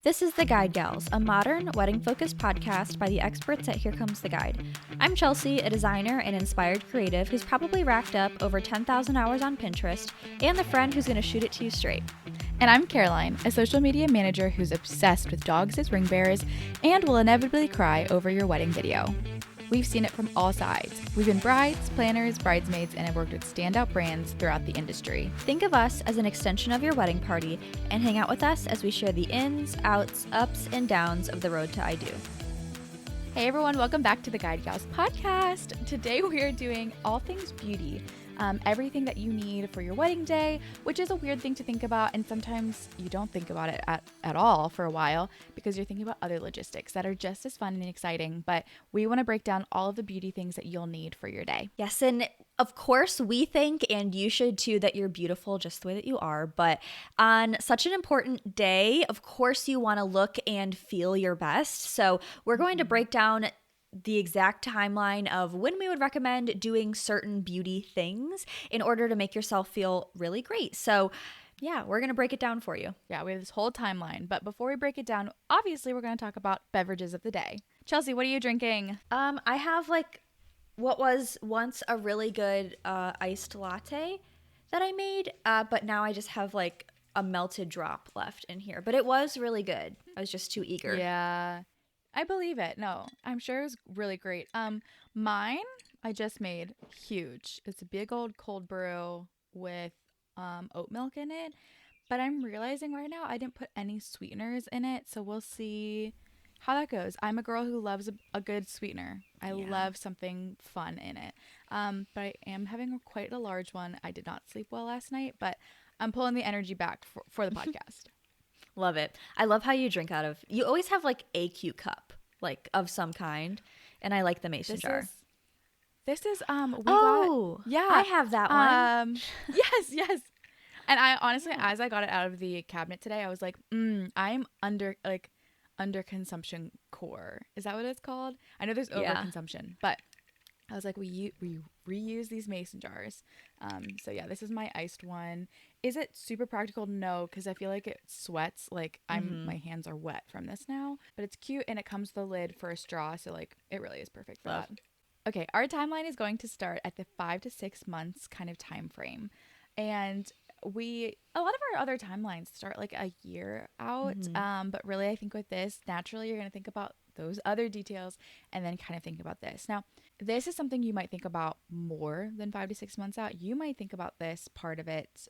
This is The Guide Gals, a modern, wedding-focused podcast by the experts at Here Comes the Guide. I'm Chelsea, a designer and inspired creative who's probably racked up over 10,000 hours on Pinterest, and the friend who's going to shoot it to you straight. And I'm Caroline, a social media manager who's obsessed with dogs as ring bearers and will inevitably cry over your wedding video. We've seen it from all sides. We've been brides, planners, bridesmaids, and have worked with standout brands throughout the industry. Think of us as an extension of your wedding party and hang out with us as we share the ins, outs, ups, and downs of the road to I Do. Hey everyone, welcome back to the Guide Gals podcast. Today we are doing all things beauty. Everything that you need for your wedding day, which is a weird thing to think about, and sometimes you don't think about it at all for a while because you're thinking about other logistics that are just as fun and exciting, but we want to break down all of the beauty things that you'll need for your day. Yes, and of course we think, and you should too, that you're beautiful just the way that you are, but on such an important day, of course you want to look and feel your best. So we're going to break down the exact timeline of when we would recommend doing certain beauty things in order to make yourself feel really great. So yeah, we're going to break it down for you. Yeah, we have this whole timeline, but before we break it down, obviously we're going to talk about beverages of the day. Chelsea, what are you drinking? I have what was once a really good iced latte that I made, but now I just have a melted drop left in here. But it was really good. I was just too eager. Yeah, I believe it. No, I'm sure it was really great. Mine I just made huge. It's a big old cold brew with oat milk in it, but I'm realizing right now I didn't put any sweeteners in it, so we'll see how that goes. I'm a girl who loves a good sweetener. I love something fun in it. But I am having quite a large one. I did not sleep well last night, but I'm pulling the energy back for the podcast. Love it. I love how you drink out of, you always have a cute cup, of some kind. And I like the mason jar. This is, yeah. I have that one. Yes. And I honestly, as I got it out of the cabinet today, I was like, I'm under consumption core. Is that what it's called? I know there's overconsumption, but I was like, we reuse these mason jars. So yeah, this is my iced one. Is it super practical? No, because I feel like it sweats. My hands are wet from this now. But it's cute, and it comes with the lid for a straw, so it really is perfect for that. Okay, our timeline is going to start at the 5 to 6 months kind of time frame, and a lot of our other timelines start a year out. But really, I think with this, naturally, you're going to think about those other details and then kind of think about this. Now, this is something you might think about more than 5 to 6 months out. You might think about this part of it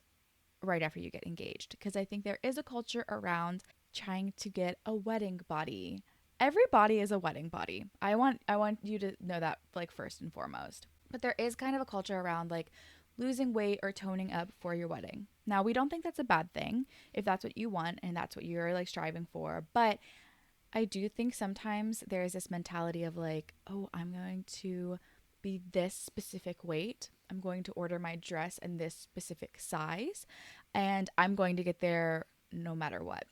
right after you get engaged, because I think there is a culture around trying to get a wedding body. Every body is a wedding body. I want you to know that first and foremost. But there is kind of a culture around losing weight or toning up for your wedding. Now, we don't think that's a bad thing if that's what you want and that's what you're striving for, but I do think sometimes there is this mentality of I'm going to be this specific weight. I'm going to order my dress in this specific size, and I'm going to get there no matter what.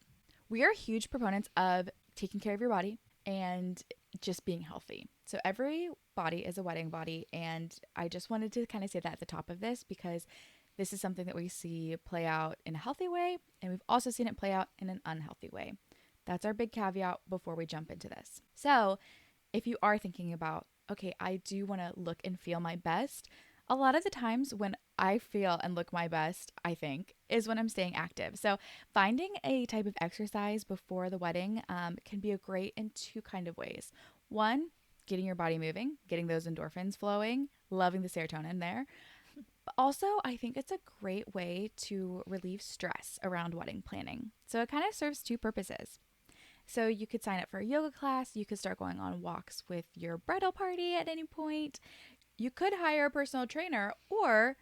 We are huge proponents of taking care of your body and just being healthy. So every body is a wedding body, and I just wanted to kind of say that at the top of this because this is something that we see play out in a healthy way, and we've also seen it play out in an unhealthy way. That's our big caveat before we jump into this. So if you are thinking about, okay, I do want to look and feel my best, a lot of the times when I feel and look my best, I think, is when I'm staying active. So finding a type of exercise before the wedding can be great in two kind of ways. One, getting your body moving, getting those endorphins flowing, loving the serotonin there. But also, I think it's a great way to relieve stress around wedding planning. So it kind of serves two purposes. So you could sign up for a yoga class. You could start going on walks with your bridal party at any point. You could hire a personal trainer, or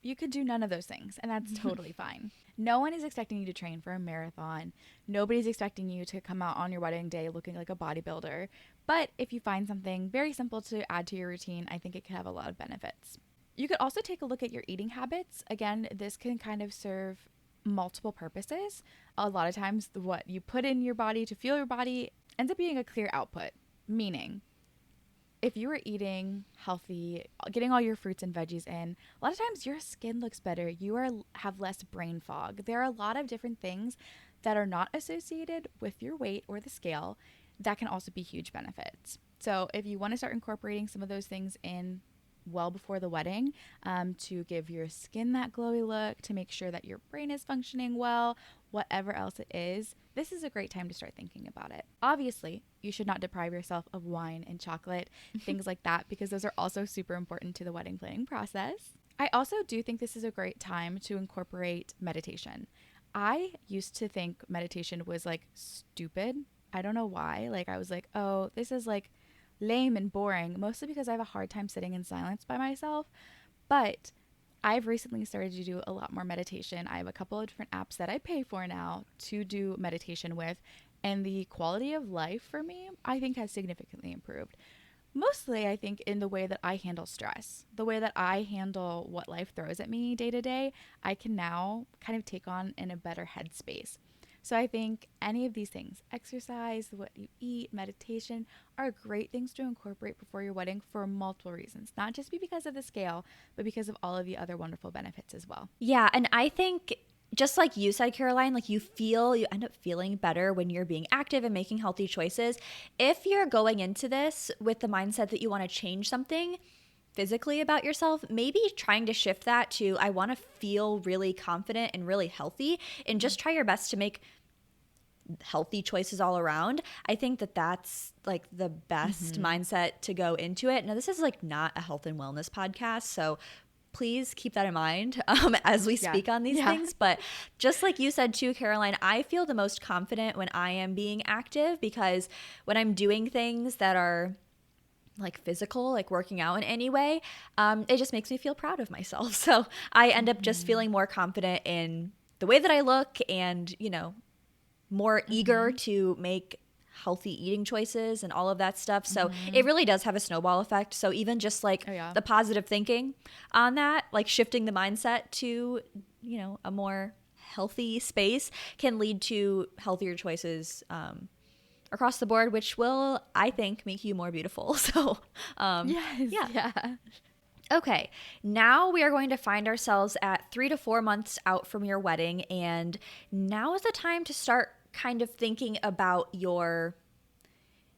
you could do none of those things, and that's totally fine. No one is expecting you to train for a marathon. Nobody's expecting you to come out on your wedding day looking like a bodybuilder. But if you find something very simple to add to your routine, I think it could have a lot of benefits. You could also take a look at your eating habits. Again, this can kind of serve multiple purposes. A lot of times what you put in your body to fuel your body ends up being a clear output, meaning if you are eating healthy, getting all your fruits and veggies in, a lot of times your skin looks better. You have less brain fog. There are a lot of different things that are not associated with your weight or the scale, that can also be huge benefits. So if you want to start incorporating some of those things in well before the wedding, to give your skin that glowy look, to make sure that your brain is functioning well, whatever else it is, this is a great time to start thinking about it. Obviously, you should not deprive yourself of wine and chocolate, things like that, because those are also super important to the wedding planning process. I also do think this is a great time to incorporate meditation. I used to think meditation was like stupid. I don't know why. Like I was like, oh, this is like lame and boring, mostly because I have a hard time sitting in silence by myself. But I've recently started to do a lot more meditation. I have a couple of different apps that I pay for now to do meditation with, and the quality of life for me, I think, has significantly improved. Mostly, I think, in the way that I handle stress, the way that I handle what life throws at me day to day, I can now kind of take on in a better headspace. So I think any of these things, exercise, what you eat, meditation, are great things to incorporate before your wedding for multiple reasons. Not just because of the scale, but because of all of the other wonderful benefits as well. Yeah, and I think just like you said, Caroline, like you end up feeling better when you're being active and making healthy choices. If you're going into this with the mindset that you want to change something physically about yourself, maybe trying to shift that to I want to feel really confident and really healthy, and just try your best to make healthy choices all around. I think that that's like the best mindset to go into it. Now, this is like not a health and wellness podcast, so please keep that in mind as we speak on these things. But just like you said too, Caroline, I feel the most confident when I am being active, because when I'm doing things that are like physical, like working out in any way, it just makes me feel proud of myself. So I end up just feeling more confident in the way that I look, and, you know, more eager to make healthy eating choices and all of that stuff. So it really does have a snowball effect. So even just like the positive thinking on that, like shifting the mindset to, you know, a more healthy space can lead to healthier choices across the board, which will, I think, make you more beautiful. So yeah. Okay, now we are going to find ourselves at 3 to 4 months out from your wedding, and now is the time to start kind of thinking about your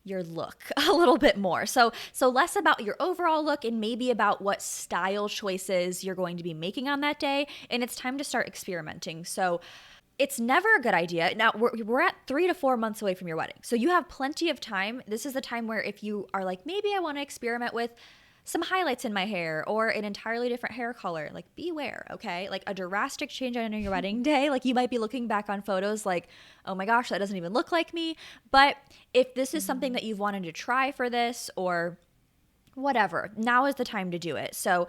look a little bit more. So less about your overall look and maybe about what style choices you're going to be making on that day, and it's time to start experimenting. So it's never a good idea. Now, we're at 3 to 4 months away from your wedding, so you have plenty of time. This is the time where if you are like, maybe I want to experiment with some highlights in my hair or an entirely different hair color, like beware, okay? Like a drastic change on your wedding day, like you might be looking back on photos like, oh my gosh, that doesn't even look like me. But if this is something that you've wanted to try for this or whatever, now is the time to do it. So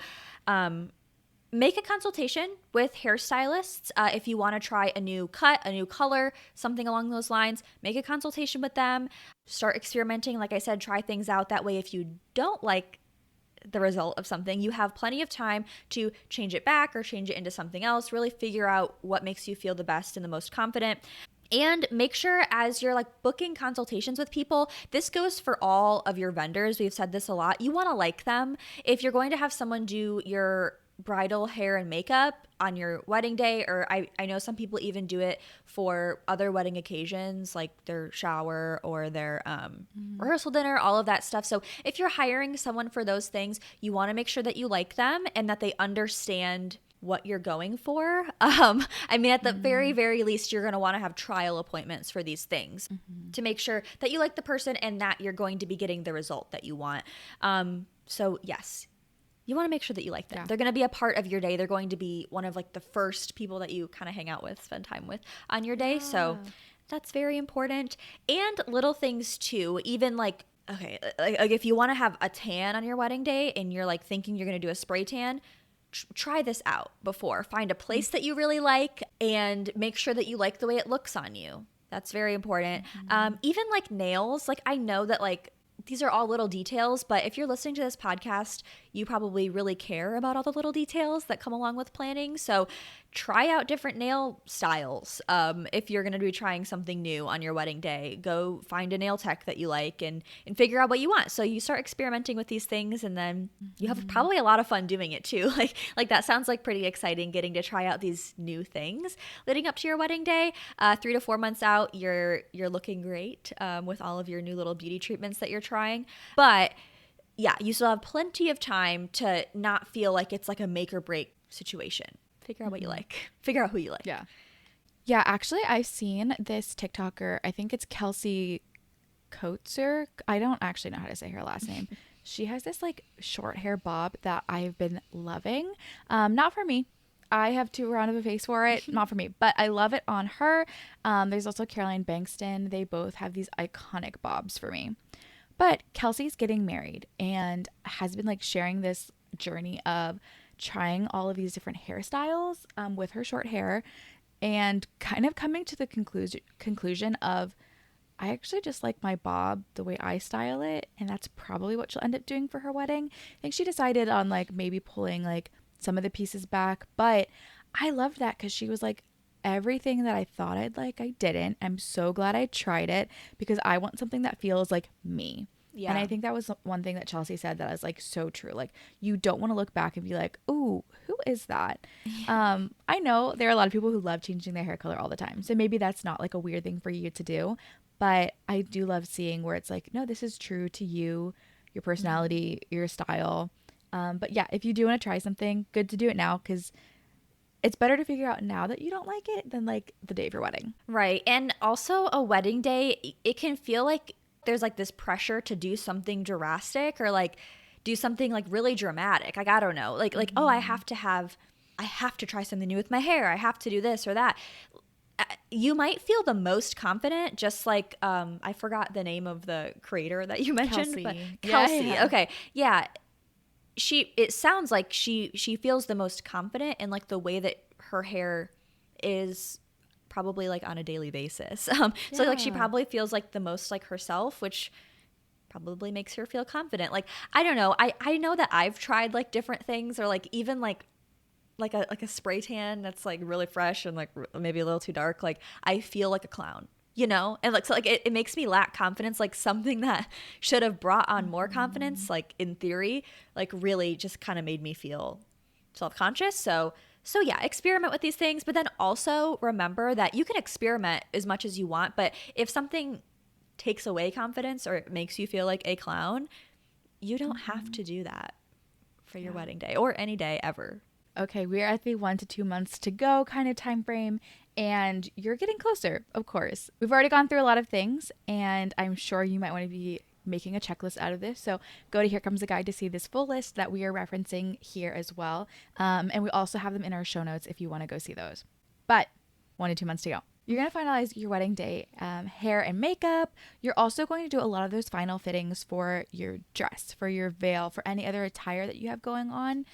make a consultation with hairstylists. If you want to try a new cut, a new color, something along those lines, make a consultation with them. Start experimenting. Like I said, try things out. That way, if you don't like the result of something, you have plenty of time to change it back or change it into something else. Really figure out what makes you feel the best and the most confident. And make sure as you're like booking consultations with people, this goes for all of your vendors. We've said this a lot. You want to like them. If you're going to have someone do your bridal hair and makeup on your wedding day, or I know some people even do it for other wedding occasions like their shower or their rehearsal dinner, all of that stuff. So if you're hiring someone for those things, you want to make sure that you like them and that they understand what you're going for. I mean, at the very, very least, you're going to want to have trial appointments for these things to make sure that you like the person and that you're going to be getting the result that you want. So yes, you want to make sure that you like them. Yeah. They're going to be a part of your day. They're going to be one of like the first people that you kind of hang out with, spend time with on your day. Yeah. So that's very important. And little things too, even like, okay, like if you want to have a tan on your wedding day and you're like thinking you're going to do a spray tan, try this out before. Find a place that you really like and make sure that you like the way it looks on you. That's very important. Even like nails, like I know that like these are all little details, but if you're listening to this podcast, you probably really care about all the little details that come along with planning. So try out different nail styles. If you're going to be trying something new on your wedding day, go find a nail tech that you like and figure out what you want. So you start experimenting with these things, and then you have probably a lot of fun doing it too. Like that sounds like pretty exciting, getting to try out these new things leading up to your wedding day. 3 to 4 months out, you're looking great with all of your new little beauty treatments that you're trying. But yeah, you still have plenty of time to not feel like it's like a make or break situation. Figure out what you like. Figure out who you like. Yeah. Yeah, actually, I've seen this TikToker. I think it's Kelsey Coatser. I don't actually know how to say her last name. She has this like short hair bob that I've been loving. Not for me. I have too round of a face for it. Not for me, but I love it on her. There's also Caroline Bankston. They both have these iconic bobs for me. But Kelsey's getting married and has been like sharing this journey of trying all of these different hairstyles with her short hair, and kind of coming to the conclusion of, I actually just like my bob the way I style it, and that's probably what she'll end up doing for her wedding. I think she decided on like maybe pulling like some of the pieces back, but I loved that because she was like, everything that I thought I'd like, I didn't. I'm so glad I tried it because I want something that feels like me. Yeah. And I think that was one thing that Chelsea said that is like so true. Like, you don't want to look back and be like, ooh, who is that? I know there are a lot of people who love changing their hair color all the time. So maybe that's not like a weird thing for you to do. But I do love seeing where it's like, no, this is true to you, your personality, your style. But yeah, if you do want to try something, good to do it now, because it's better to figure out now that you don't like it than like the day of your wedding. Right. And also a wedding day, it can feel like there's like this pressure to do something drastic or like do something like really dramatic. Like, I don't know, like, oh, I have to try something new with my hair. I have to do this or that. You might feel the most confident, just like, I forgot the name of the creator that you mentioned, Kelsey. but Kelsey. Yeah. Okay. Yeah. It sounds like she feels the most confident in like the way that her hair is probably like on a daily basis. So like she probably feels like the most like herself, which probably makes her feel confident. Like, I don't know. I know that I've tried like different things, or like even like a spray tan that's like really fresh and like maybe a little too dark. Like, I feel like a clown, you know? And like, so like it makes me lack confidence. Like, something that should have brought on more confidence, like in theory, like really just kind of made me feel self-conscious. So yeah, experiment with these things, but then also remember that you can experiment as much as you want, but if something takes away confidence or it makes you feel like a clown, you don't have to do that for your wedding day or any day ever. Okay, we're at the 1 to 2 months to go kind of time frame, and you're getting closer, of course. We've already gone through a lot of things, and I'm sure you might want to be making a checklist out of this. So go to Here Comes the Guide to see this full list that we are referencing here as well. And we also have them in our show notes if you want to go see those. But 1 to 2 months to go. You're going to finalize your wedding day hair and makeup. You're also going to do a lot of those final fittings for your dress, for your veil, for any other attire that you have going on.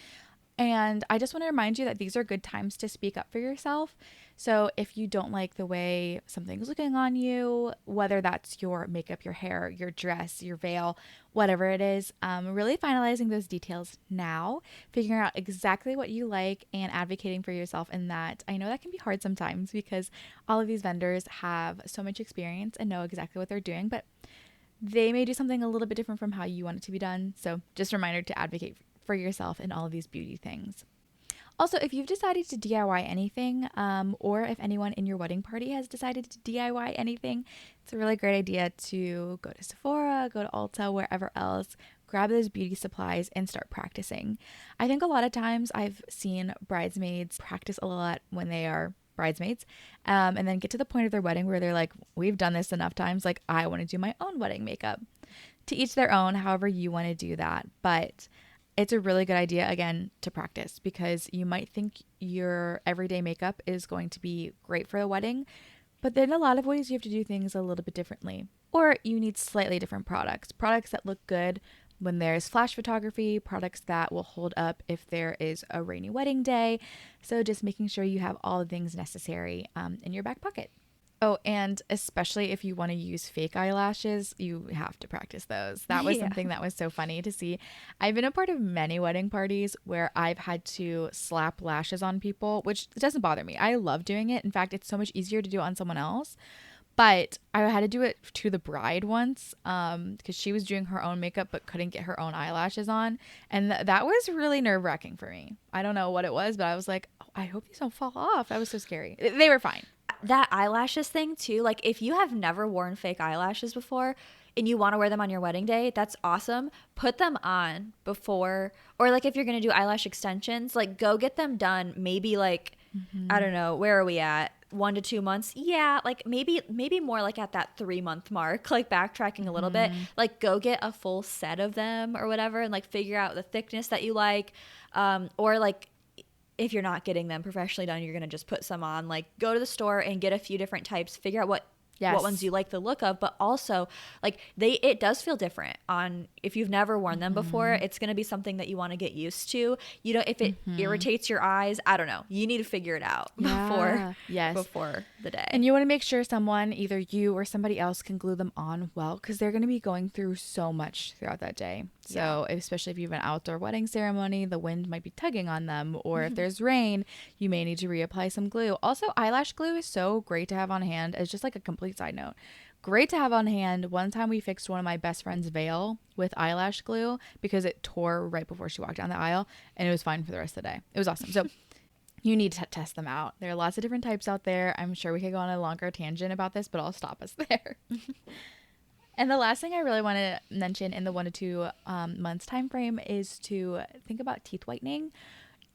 And I just want to remind you that these are good times to speak up for yourself. So if you don't like the way something's looking on you, whether that's your makeup, your hair, your dress, your veil, whatever it is, really finalizing those details now, figuring out exactly what you like and advocating for yourself in that. I know that can be hard sometimes because all of these vendors have so much experience and know exactly what they're doing, but they may do something a little bit different from how you want it to be done. So just a reminder to advocate for yourself in all of these beauty things. Also, if you've decided to DIY anything, or if anyone in your wedding party has decided to DIY anything, it's a really great idea to go to Sephora, go to Ulta, wherever else, grab those beauty supplies and start practicing. I think a lot of times I've seen bridesmaids practice a lot when they are bridesmaids, and then get to the point of their wedding where they're like, we've done this enough times, like I want to do my own wedding makeup. To each their own, however you want to do that. But it's a really good idea, again, to practice, because you might think your everyday makeup is going to be great for the wedding, but then a lot of ways you have to do things a little bit differently. Or you need slightly different products that look good when there's flash photography, products that will hold up if there is a rainy wedding day. So just making sure you have all the things necessary in your back pocket. Oh, and especially if you want to use fake eyelashes, you have to practice those. That was Yeah. something that was so funny to see. I've been a part of many wedding parties where I've had to slap lashes on people, which doesn't bother me. I love doing it. In fact, it's so much easier to do it on someone else. But I had to do it to the bride once because she was doing her own makeup but couldn't get her own eyelashes on. And that was really nerve wracking for me. I don't know what it was, but I was like, oh, I hope these don't fall off. That was so scary. They were fine. That eyelashes thing too, like if you have never worn fake eyelashes before and you want to wear them on your wedding day, that's awesome. Put them on before, or like if you're going to do eyelash extensions, like go get them done maybe like I don't know, where are we at? 1 to 2 months. Yeah, like maybe more like at that 3 month mark, like backtracking a little bit. Like go get a full set of them or whatever and like figure out the thickness that you like. Or like if you're not getting them professionally done, you're going to just put some on. Like go to the store and get a few different types, figure out what ones Yes. you like the look of, but also like it does feel different on if you've never worn them before. It's going to be something that you want to get used to. You know, if it irritates your eyes, I don't know. You need to figure it out Yeah. Yes. before the And day. you want to make sure someone, either you or somebody else, can glue them on well because they're going to be going through so much throughout that day. So, especially if you have an outdoor wedding ceremony, the wind might be tugging on them. Or if there's rain, you may need to reapply some glue. Also, eyelash glue is so great to have on hand. It's just like a complete side note. Great to have on hand. One time we fixed one of my best friend's veil with eyelash glue because it tore right before she walked down the aisle, and it was fine for the rest of the day. It was awesome. So, you need to test them out. There are lots of different types out there. I'm sure we could go on a longer tangent about this, but I'll stop us there. And the last thing I really want to mention in the 1 to 2 months time frame is to think about teeth whitening.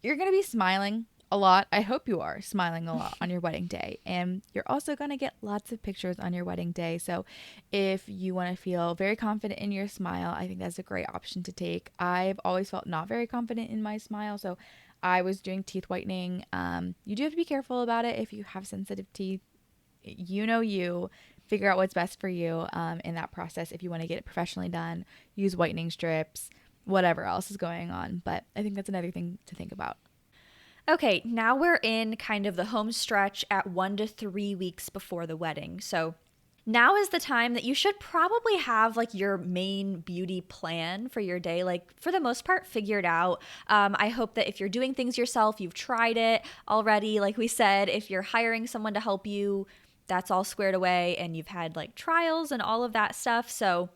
You're going to be smiling a lot. I hope you are smiling a lot on your wedding day. And you're also going to get lots of pictures on your wedding day. So if you want to feel very confident in your smile, I think that's a great option to take. I've always felt not very confident in my smile. So I was doing teeth whitening. You do have to be careful about it if you have sensitive teeth. You figure out what's best for you in that process. If you want to get it professionally done, use whitening strips, whatever else is going on. But I think that's another thing to think about. Okay, now we're in kind of the home stretch at 1 to 3 weeks before the wedding. So now is the time that you should probably have like your main beauty plan for your day, like for the most part, figured out. I hope that if you're doing things yourself, you've tried it already. Like we said, if you're hiring someone to help you, that's all squared away and you've had like trials and all of that stuff. So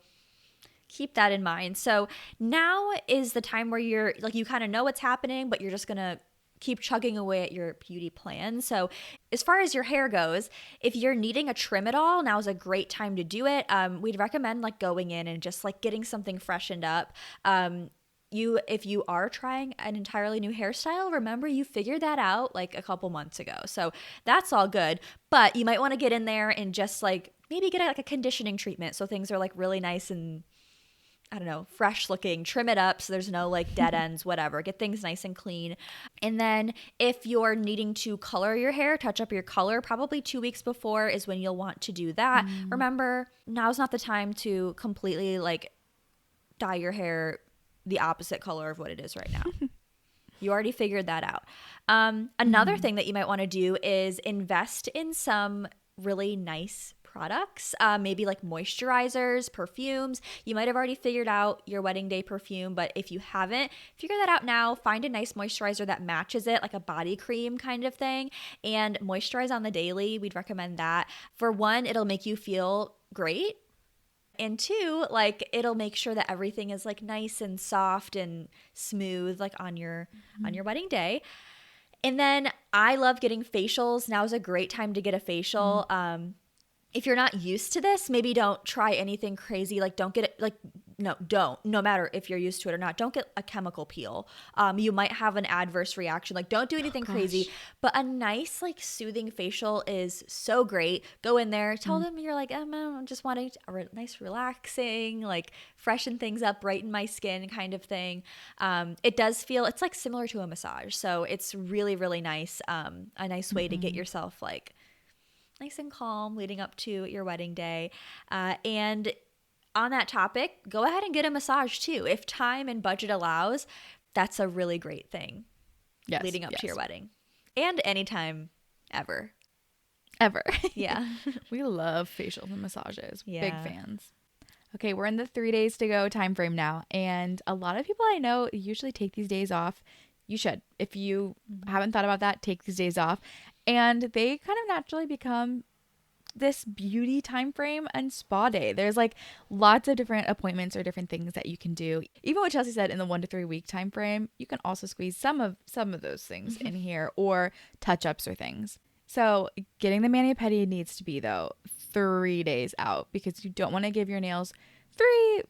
keep that in mind. So now is the time where you're like, you kind of know what's happening, but you're just going to keep chugging away at your beauty plan. So, as far as your hair goes, if you're needing a trim at all, now is a great time to do it. We'd recommend like going in and just like getting something freshened up. If you are trying an entirely new hairstyle, remember you figured that out like a couple months ago. So that's all good. But you might want to get in there and just like maybe get like a conditioning treatment so things are like really nice and I don't know, fresh looking, trim it up so there's no like dead ends, whatever. Get things nice and clean. And then if you're needing to color your hair, touch up your color, probably 2 weeks before is when you'll want to do that. Remember, now's not the time to completely like dye your hair the opposite color of what it is right now. You already figured that out. Another thing that you might want to do is invest in some really nice products, maybe like moisturizers, perfumes. You might have already figured out your wedding day perfume, but if you haven't, figure that out now. Find a nice moisturizer that matches it, like a body cream kind of thing, and moisturize on the daily. We'd recommend that. For one, it'll make you feel great. And two, like it'll make sure that everything is like nice and soft and smooth like on your wedding day. And then I love getting facials. Now is a great time to get a facial. If you're not used to this, maybe don't try anything crazy. Like don't get it like no matter if you're used to it or not, don't get a chemical peel. You might have an adverse reaction. Like don't do anything crazy, but a nice like soothing facial is so great. Go in there, tell them you're like, I'm just wanting a nice relaxing, like freshen things up, brighten my skin kind of thing. It does feel, it's like similar to a massage. So it's really, really nice. A nice way to get yourself like nice and calm leading up to your wedding day. And on that topic, go ahead and get a massage too. If time and budget allows, that's a really great thing leading up to your wedding and anytime ever. ever. Yeah. We love facials and massages. Big Yeah. fans. Okay, we're in the 3 days to go time frame now. And a lot of people I know usually take these days off. You should. If you haven't thought about that, take these days off. And they kind of naturally become this beauty time frame and spa day. There's like lots of different appointments or different things that you can do. Even what Chelsea said in the 1 to 3 week time frame, you can also squeeze some of those things in here, or touch-ups or things. So getting the mani-pedi needs to be though 3 days out, because you don't want to give your nails 3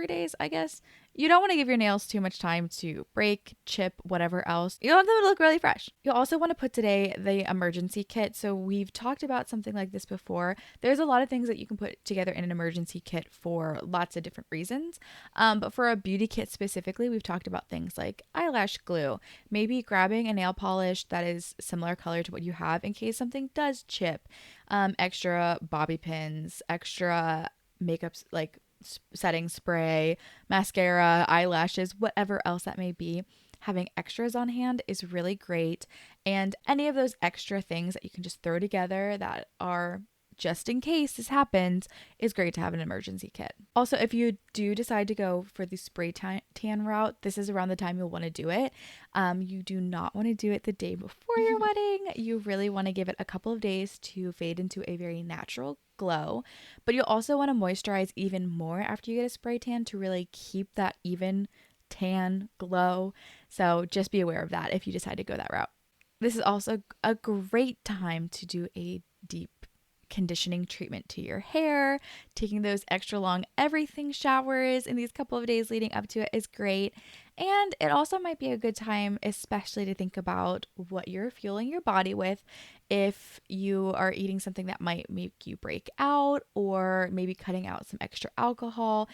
days, I guess. You don't want to give your nails too much time to break, chip, whatever else. You want them to look really fresh. You'll also want to put today the emergency kit. So we've talked about something like this before. There's a lot of things that you can put together in an emergency kit for lots of different reasons. But for a beauty kit specifically, we've talked about things like eyelash glue, maybe grabbing a nail polish that is similar color to what you have in case something does chip, extra bobby pins, extra makeup like setting spray, mascara, eyelashes, whatever else that may be. Having extras on hand is really great. And any of those extra things that you can just throw together that are just in case this happens is great to have an emergency kit. Also, if you do decide to go for the spray tan route, this is around the time you'll want to do it. You do not want to do it the day before your wedding. You really want to give it a couple of days to fade into a very natural glow, but you'll also want to moisturize even more after you get a spray tan to really keep that even tan glow. So just be aware of that if you decide to go that route. This is also a great time to do a deep conditioning treatment to your hair. Taking those extra long everything showers in these couple of days leading up to it is great. And it also might be a good time, especially to think about what you're fueling your body with. If you are eating something that might make you break out, or maybe cutting out some extra alcohol,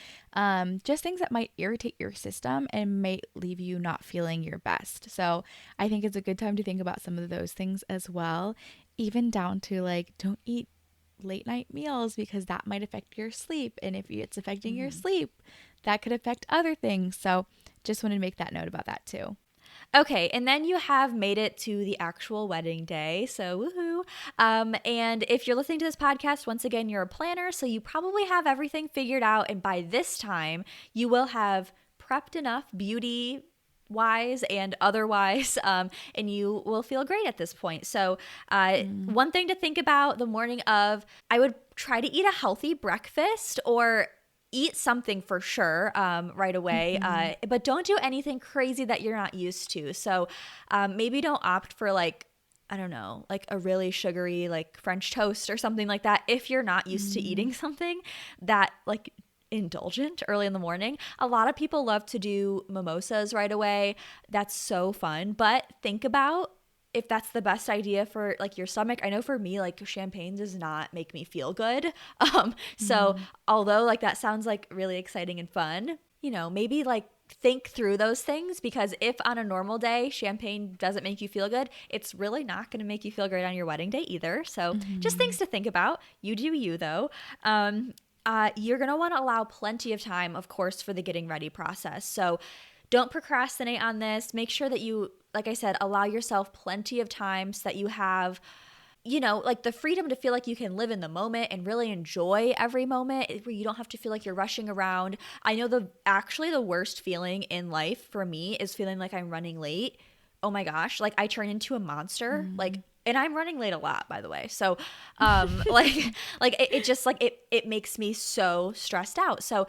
just things that might irritate your system and might leave you not feeling your best. So I think it's a good time to think about some of those things as well, even down to like, don't eat late night meals because that might affect your sleep. And if it's affecting your sleep, that could affect other things. So just wanted to make that note about that too. Okay, and then you have made it to the actual wedding day, so woohoo. And if you're listening to this podcast, once again, you're a planner, so you probably have everything figured out. And by this time, you will have prepped enough beauty wise and otherwise, and you will feel great at this point. So one thing to think about the morning of, I would try to eat a healthy breakfast or eat something for sure right away, but don't do anything crazy that you're not used to. So maybe don't opt for like, I don't know, like a really sugary like French toast or something like that if you're not used to eating something that like indulgent early in the morning. A lot of people love to do mimosas right away. That's so fun, but think about if that's the best idea for like your stomach. I know for me, like champagne does not make me feel good. So although like that sounds like really exciting and fun, you know, maybe like think through those things, because if on a normal day champagne doesn't make you feel good, it's really not going to make you feel great on your wedding day either. So just things to think about. You do you though. You're going to want to allow plenty of time, of course, for the getting ready process. So don't procrastinate on this. Make sure that you, like I said, allow yourself plenty of time so that you have, you know, like the freedom to feel like you can live in the moment and really enjoy every moment, where you don't have to feel like you're rushing around. I know the worst feeling in life for me is feeling like I'm running late. Oh my gosh, like I turn into a monster. Like, and I'm running late a lot, by the way. So, it just like it makes me so stressed out. So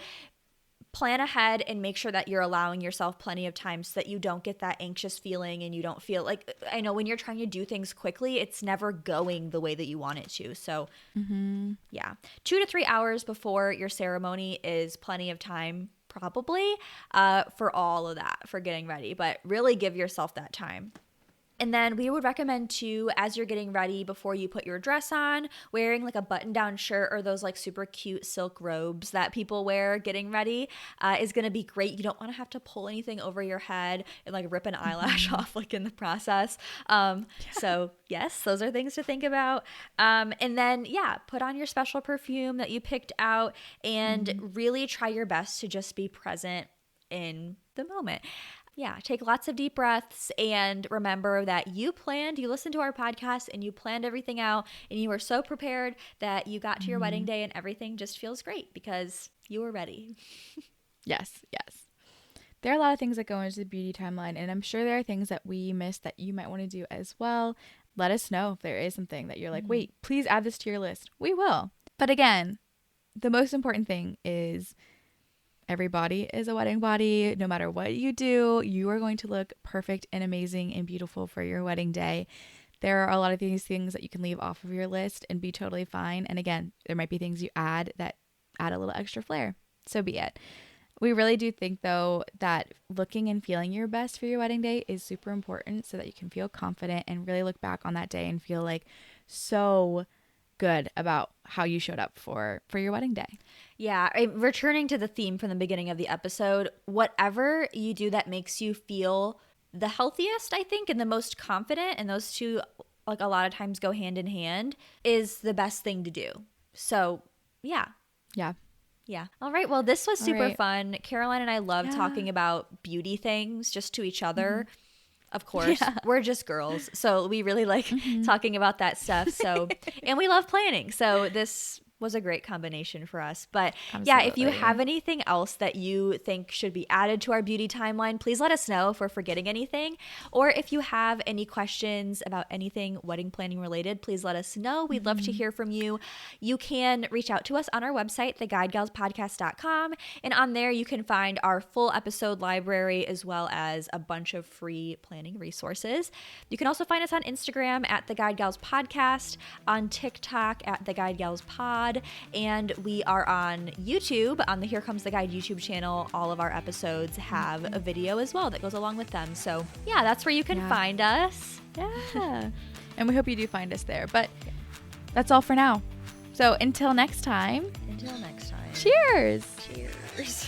plan ahead and make sure that you're allowing yourself plenty of time so that you don't get that anxious feeling and you don't feel like, I know when you're trying to do things quickly, it's never going the way that you want it to. So yeah, 2 to 3 hours before your ceremony is plenty of time probably for all of that, for getting ready, but really give yourself that time. And then we would recommend too, as you're getting ready, before you put your dress on, wearing like a button-down shirt or those like super cute silk robes that people wear getting ready is going to be great. You don't want to have to pull anything over your head and like rip an eyelash off like in the process. So yes, those are things to think about. And then put on your special perfume that you picked out and really try your best to just be present in the moment. Yeah, take lots of deep breaths and remember that you listened to our podcast and you planned everything out and you were so prepared that you got to your wedding day and everything just feels great because you were ready. Yes. There are a lot of things that go into the beauty timeline, and I'm sure there are things that we missed that you might want to do as well. Let us know if there is something that you're like, wait, please add this to your list. We will. But again, the most important thing is every body is a wedding body. No matter what you do, you are going to look perfect and amazing and beautiful for your wedding day. There are a lot of these things that you can leave off of your list and be totally fine. And again, there might be things you add that add a little extra flair. So be it. We really do think, though, that looking and feeling your best for your wedding day is super important so that you can feel confident and really look back on that day and feel like so good about how you showed up for your wedding day. Yeah, returning to the theme from the beginning of the episode, whatever you do that makes you feel the healthiest, I think, and the most confident, and those two, like, a lot of times go hand in hand, is the best thing to do. So, yeah. All right. Well, this was super fun. Caroline and I love talking about beauty things just to each other. Of course, we're just girls. So we really like talking about that stuff. So, and we love planning. So this was a great combination for us. But yeah, if you have anything else that you think should be added to our beauty timeline, please let us know if we're forgetting anything. Or if you have any questions about anything wedding planning related, please let us know. We'd love to hear from you. You can reach out to us on our website, theguidegalspodcast.com. And on there, you can find our full episode library as well as a bunch of free planning resources. You can also find us on Instagram at The Guide Gals Podcast, on TikTok at The Guide Gals Pod, and we are on YouTube on the Here Comes the Guide YouTube channel. All of our episodes have a video as well that goes along with them. So yeah, that's where you can find us. Yeah. And we hope you do find us there. But that's all for now. So until next time. Cheers. Cheers.